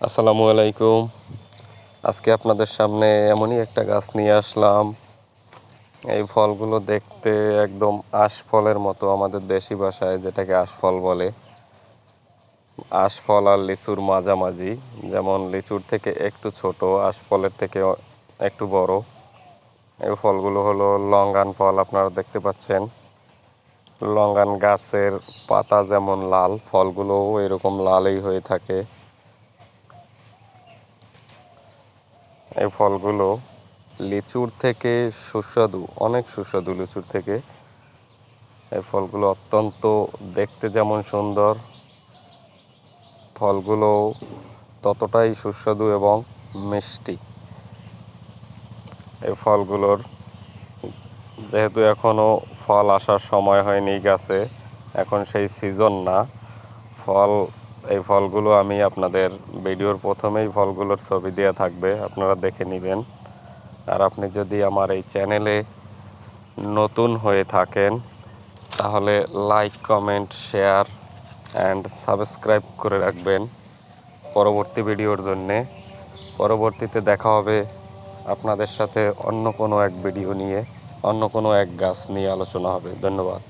আসসালামু আলাইকুম। আজকে আপনাদের সামনে এমনই একটা গাছ নিয়ে আসলাম। এই ফলগুলো দেখতে একদম আশফলের মতো, আমাদের দেশি ভাষায় যেটাকে আশফল বলে। আশফল আর লিচুর মাঝামাঝি, যেমন লিচুর থেকে একটু ছোট, আশফলের থেকে একটু বড়। এই ফলগুলো হলো লঙ্গান ফল, আপনারা দেখতে পাচ্ছেন। লঙ্গান গাছের পাতা যেমন লাল, ফলগুলোও এরকম লালই হয়ে থাকে। এই ফলগুলো লিচুর থেকে সুস্বাদু, অনেক সুস্বাদু লিচুর থেকে। এই ফলগুলো অত্যন্ত দেখতে যেমন সুন্দর, ফলগুলো ততটাই সুস্বাদু এবং মিষ্টি। এই ফলগুলোর যেহেতু এখনও ফল আসার সময় হয়নি গাছে, এখন সেই সিজন না ফল। এই ফলগুলো আমি আপনাদের ভিডিওর প্রথমেই ফলগুলোর ছবি দেওয়া থাকবে, আপনারা দেখে নেবেন। আর আপনি যদি আমার এই চ্যানেলে নতুন হয়ে থাকেন তাহলে like, comment, share and subscribe করে রাখবেন পরবর্তী ভিডিওর জন্যে। পরবর্তীতে দেখা হবে আপনাদের সাথে অন্য কোনো এক ভিডিও নিয়ে, অন্য কোনো এক গাছ নিয়ে আলোচনা হবে। ধন্যবাদ।